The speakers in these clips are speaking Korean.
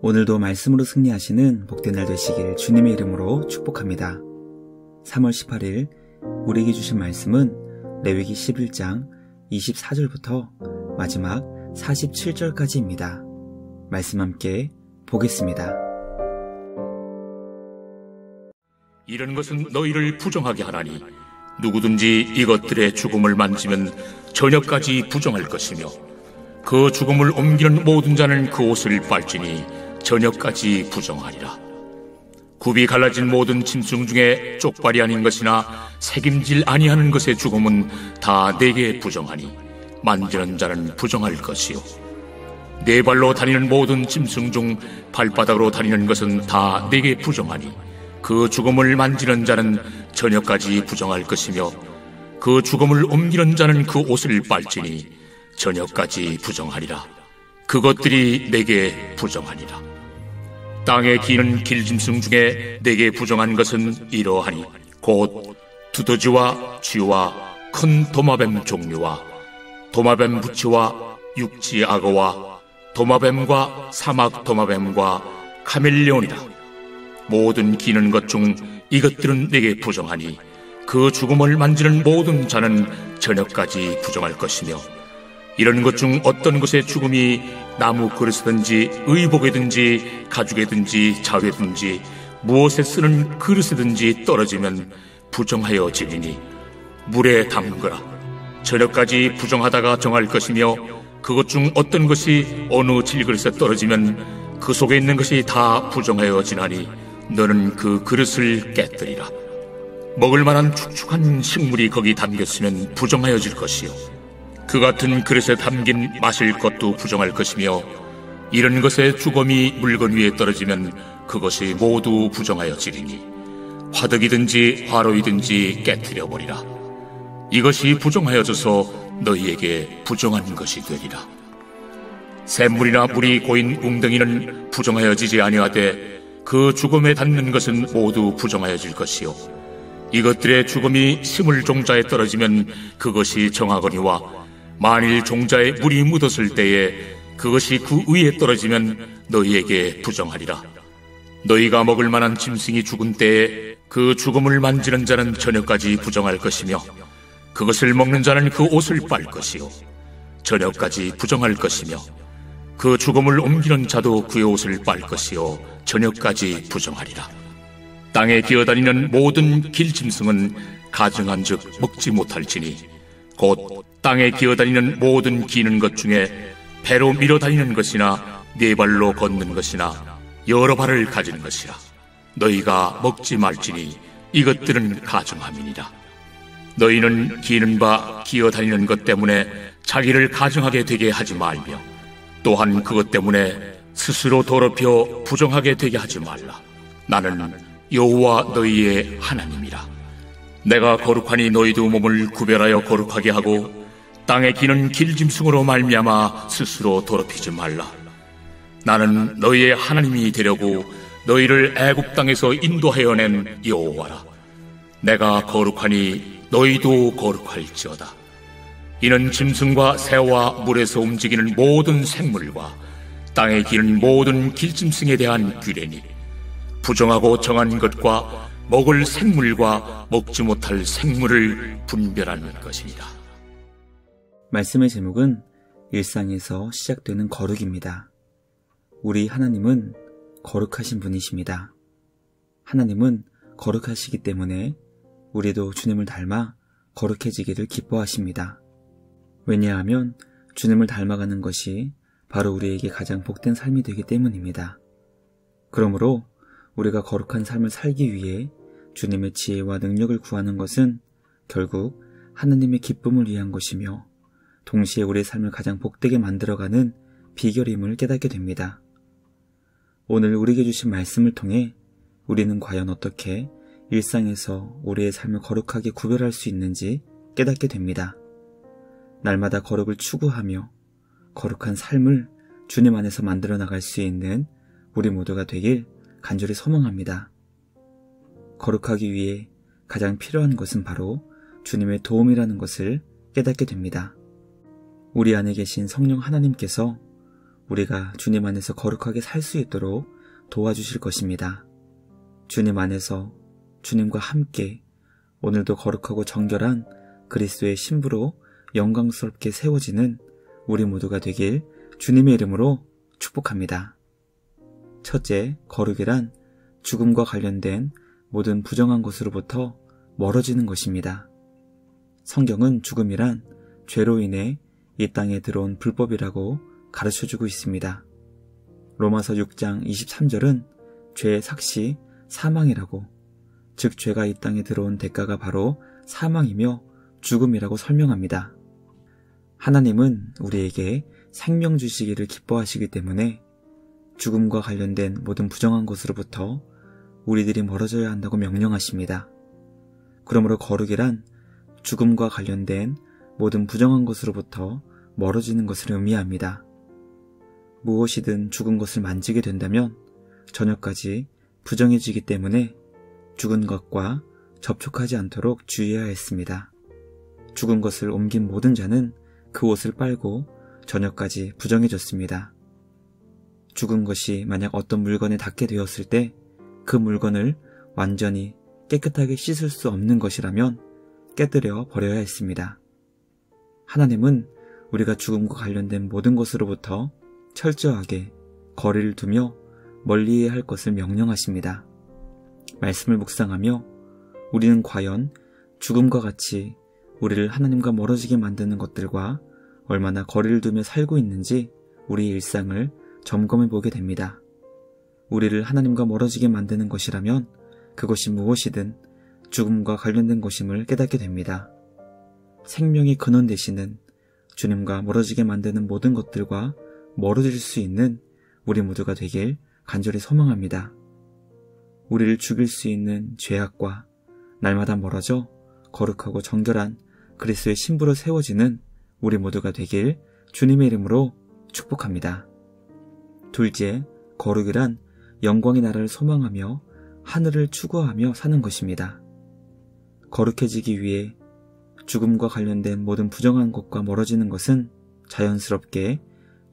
오늘도 말씀으로 승리하시는 복된 날 되시길 주님의 이름으로 축복합니다. 3월 18일 우리에게 주신 말씀은 레위기 11장 24절부터 마지막 47절까지입니다. 말씀 함께 보겠습니다. 이런 것은 너희를 부정하게 하나니 누구든지 이것들의 죽음을 만지면 저녁까지 부정할 것이며 그 죽음을 옮기는 모든 자는 그 옷을 빨지니 저녁까지 부정하리라. 굽이 갈라진 모든 짐승 중에 쪽발이 아닌 것이나 새김질 아니하는 것의 죽음은 다 내게 부정하니 만지는 자는 부정할 것이요 네 발로 다니는 모든 짐승 중 발바닥으로 다니는 것은 다 내게 부정하니 그 죽음을 만지는 자는 저녁까지 부정할 것이며 그 죽음을 옮기는 자는 그 옷을 빨지니 저녁까지 부정하리라. 그것들이 내게 부정하니라. 땅에 기는 길짐승 중에 내게 부정한 것은 이러하니 곧 두더지와 쥐와 큰 도마뱀 종류와 도마뱀 부치와 육지 악어와 도마뱀과 사막 도마뱀과 카멜레온이라. 모든 기는 것 중 이것들은 내게 부정하니 그 죽음을 만지는 모든 자는 저녁까지 부정할 것이며 이런 것 중 어떤 것의 죽음이 나무 그릇이든지 의복이든지 가죽이든지 자회든지 무엇에 쓰는 그릇이든지 떨어지면 부정하여 지리니 물에 담그라. 저녁까지 부정하다가 정할 것이며 그것 중 어떤 것이 어느 질그릇에 떨어지면 그 속에 있는 것이 다 부정하여 지나니 너는 그 그릇을 깨뜨리라. 먹을 만한 축축한 식물이 거기 담겼으면 부정하여질 것이요 그 같은 그릇에 담긴 마실 것도 부정할 것이며 이런 것의 죽음이 물건 위에 떨어지면 그것이 모두 부정하여지리니 화덕이든지 화로이든지 깨뜨려버리라. 이것이 부정하여져서 너희에게 부정한 것이 되리라. 샘물이나 물이 고인 웅덩이는 부정하여지지 아니하되 그 죽음에 닿는 것은 모두 부정하여질 것이요 이것들의 죽음이 시물 종자에 떨어지면 그것이 정하거니와 만일 종자에 물이 묻었을 때에 그것이 그 위에 떨어지면 너희에게 부정하리라. 너희가 먹을 만한 짐승이 죽은 때에 그 죽음을 만지는 자는 저녁까지 부정할 것이며 그것을 먹는 자는 그 옷을 빨 것이요 저녁까지 부정할 것이며 그 죽음을 옮기는 자도 그의 옷을 빨 것이요 저녁까지 부정하리라. 땅에 기어다니는 모든 길짐승은 가증한즉 먹지 못할지니 곧 땅에 기어다니는 모든 기는 것 중에 배로 밀어다니는 것이나 네 발로 걷는 것이나 여러 발을 가진 것이라. 너희가 먹지 말지니 이것들은 가증함이니라. 너희는 기는 바 기어다니는 것 때문에 자기를 가증하게 되게 하지 말며 또한 그것 때문에 스스로 더럽혀 부정하게 되게 하지 말라. 나는 여호와 너희의 하나님이라. 내가 거룩하니 너희도 몸을 구별하여 거룩하게 하고 땅에 기는 길짐승으로 말미암아 스스로 더럽히지 말라. 나는 너희의 하나님이 되려고 너희를 애굽 땅에서 인도하여 낸 여호와라. 내가 거룩하니 너희도 거룩할지어다. 이는 짐승과 새와 물에서 움직이는 모든 생물과 땅에 기는 모든 길짐승에 대한 규례니 부정하고 정한 것과 먹을 생물과 먹지 못할 생물을 분별하는 것이니라. 말씀의 제목은 일상에서 시작되는 거룩입니다. 우리 하나님은 거룩하신 분이십니다. 하나님은 거룩하시기 때문에 우리도 주님을 닮아 거룩해지기를 기뻐하십니다. 왜냐하면 주님을 닮아가는 것이 바로 우리에게 가장 복된 삶이 되기 때문입니다. 그러므로 우리가 거룩한 삶을 살기 위해 주님의 지혜와 능력을 구하는 것은 결국 하나님의 기쁨을 위한 것이며 동시에 우리의 삶을 가장 복되게 만들어가는 비결임을 깨닫게 됩니다. 오늘 우리에게 주신 말씀을 통해 우리는 과연 어떻게 일상에서 우리의 삶을 거룩하게 구별할 수 있는지 깨닫게 됩니다. 날마다 거룩을 추구하며 거룩한 삶을 주님 안에서 만들어 나갈 수 있는 우리 모두가 되길 간절히 소망합니다. 거룩하기 위해 가장 필요한 것은 바로 주님의 도움이라는 것을 깨닫게 됩니다. 우리 안에 계신 성령 하나님께서 우리가 주님 안에서 거룩하게 살 수 있도록 도와주실 것입니다. 주님 안에서 주님과 함께 오늘도 거룩하고 정결한 그리스도의 신부로 영광스럽게 세워지는 우리 모두가 되길 주님의 이름으로 축복합니다. 첫째, 거룩이란 죽음과 관련된 모든 부정한 것으로부터 멀어지는 것입니다. 성경은 죽음이란 죄로 인해 이 땅에 들어온 불법이라고 가르쳐주고 있습니다. 로마서 6장 23절은 죄의 삭시 사망이라고, 즉 죄가 이 땅에 들어온 대가가 바로 사망이며 죽음이라고 설명합니다. 하나님은 우리에게 생명 주시기를 기뻐하시기 때문에 죽음과 관련된 모든 부정한 것으로부터 우리들이 멀어져야 한다고 명령하십니다. 그러므로 거룩이란 죽음과 관련된 모든 부정한 것으로부터 멀어지는 것을 의미합니다. 무엇이든 죽은 것을 만지게 된다면 저녁까지 부정해지기 때문에 죽은 것과 접촉하지 않도록 주의해야 했습니다. 죽은 것을 옮긴 모든 자는 그 옷을 빨고 저녁까지 부정해졌습니다. 죽은 것이 만약 어떤 물건에 닿게 되었을 때 그 물건을 완전히 깨끗하게 씻을 수 없는 것이라면 깨뜨려 버려야 했습니다. 하나님은 우리가 죽음과 관련된 모든 것으로부터 철저하게 거리를 두며 멀리해야 할 것을 명령하십니다. 말씀을 묵상하며 우리는 과연 죽음과 같이 우리를 하나님과 멀어지게 만드는 것들과 얼마나 거리를 두며 살고 있는지 우리 일상을 점검해 보게 됩니다. 우리를 하나님과 멀어지게 만드는 것이라면 그것이 무엇이든 죽음과 관련된 것임을 깨닫게 됩니다. 생명의 근원 되시는 주님과 멀어지게 만드는 모든 것들과 멀어질 수 있는 우리 모두가 되길 간절히 소망합니다. 우리를 죽일 수 있는 죄악과 날마다 멀어져 거룩하고 정결한 그리스도의 신부로 세워지는 우리 모두가 되길 주님의 이름으로 축복합니다. 둘째, 거룩이란 영광의 나라를 소망하며 하늘을 추구하며 사는 것입니다. 거룩해지기 위해 죽음과 관련된 모든 부정한 것과 멀어지는 것은 자연스럽게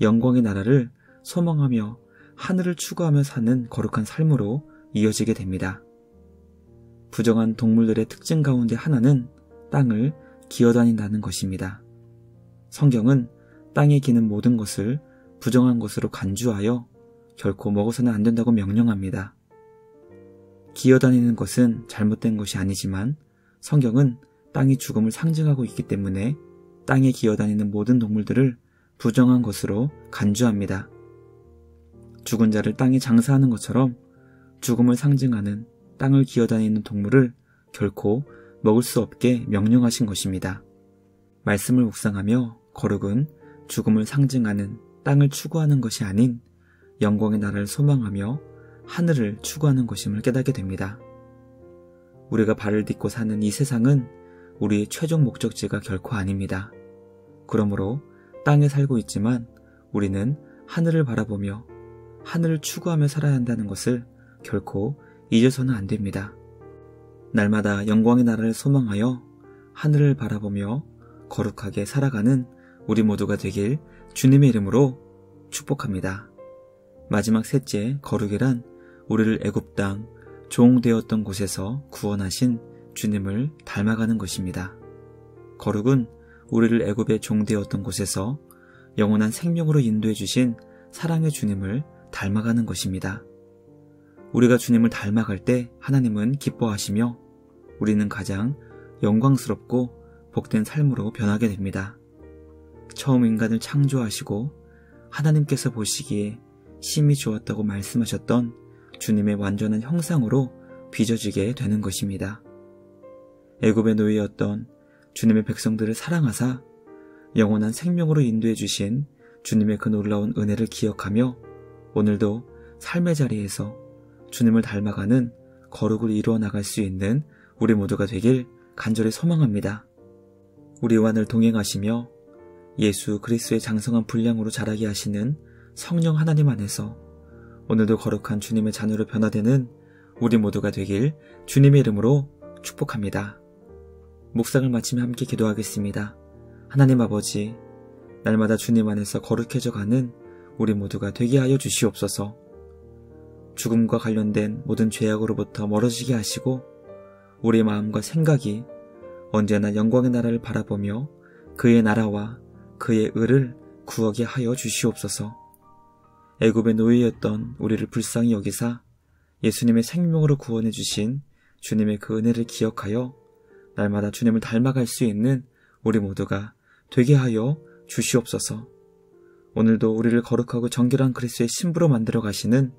영광의 나라를 소망하며 하늘을 추구하며 사는 거룩한 삶으로 이어지게 됩니다. 부정한 동물들의 특징 가운데 하나는 땅을 기어다닌다는 것입니다. 성경은 땅에 기는 모든 것을 부정한 것으로 간주하여 결코 먹어서는 안 된다고 명령합니다. 기어다니는 것은 잘못된 것이 아니지만 성경은 땅이 죽음을 상징하고 있기 때문에 땅에 기어다니는 모든 동물들을 부정한 것으로 간주합니다. 죽은 자를 땅에 장사하는 것처럼 죽음을 상징하는 땅을 기어다니는 동물을 결코 먹을 수 없게 명령하신 것입니다. 말씀을 묵상하며 거룩은 죽음을 상징하는 땅을 추구하는 것이 아닌 영광의 나라를 소망하며 하늘을 추구하는 것임을 깨닫게 됩니다. 우리가 발을 딛고 사는 이 세상은 우리의 최종 목적지가 결코 아닙니다. 그러므로 땅에 살고 있지만 우리는 하늘을 바라보며 하늘을 추구하며 살아야 한다는 것을 결코 잊어서는 안 됩니다. 날마다 영광의 나라를 소망하여 하늘을 바라보며 거룩하게 살아가는 우리 모두가 되길 주님의 이름으로 축복합니다. 마지막 셋째, 거룩이란 우리를 애굽 땅 종되었던 곳에서 구원하신 주님을 닮아가는 것입니다. 거룩은 우리를 애굽의 종되었던 곳에서 영원한 생명으로 인도해 주신 사랑의 주님을 닮아가는 것입니다. 우리가 주님을 닮아갈 때 하나님은 기뻐하시며 우리는 가장 영광스럽고 복된 삶으로 변하게 됩니다. 처음 인간을 창조하시고 하나님께서 보시기에 심히 좋았다고 말씀하셨던 주님의 완전한 형상으로 빚어지게 되는 것입니다. 애굽의 노예였던 주님의 백성들을 사랑하사 영원한 생명으로 인도해 주신 주님의 그 놀라운 은혜를 기억하며 오늘도 삶의 자리에서 주님을 닮아가는 거룩을 이루어 나갈 수 있는 우리 모두가 되길 간절히 소망합니다. 우리와 늘 동행하시며 예수 그리스도의 장성한 분량으로 자라게 하시는 성령 하나님 안에서 오늘도 거룩한 주님의 자녀로 변화되는 우리 모두가 되길 주님의 이름으로 축복합니다. 묵상을 마치며 함께 기도하겠습니다. 하나님 아버지, 날마다 주님 안에서 거룩해져 가는 우리 모두가 되게 하여 주시옵소서. 죽음과 관련된 모든 죄악으로부터 멀어지게 하시고 우리의 마음과 생각이 언제나 영광의 나라를 바라보며 그의 나라와 그의 의를 구하게 하여 주시옵소서. 애굽의 노예였던 우리를 불쌍히 여기사 예수님의 생명으로 구원해 주신 주님의 그 은혜를 기억하여 날마다 주님을 닮아갈 수 있는 우리 모두가 되게 하여 주시옵소서. 오늘도 우리를 거룩하고 정결한 그리스도의 신부로 만들어 가시는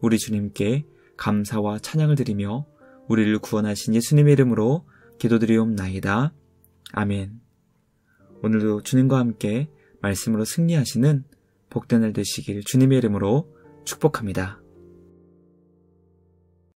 우리 주님께 감사와 찬양을 드리며 우리를 구원하신 예수님의 이름으로 기도드리옵나이다. 아멘. 오늘도 주님과 함께 말씀으로 승리하시는 복된 날 되시길 주님의 이름으로 축복합니다.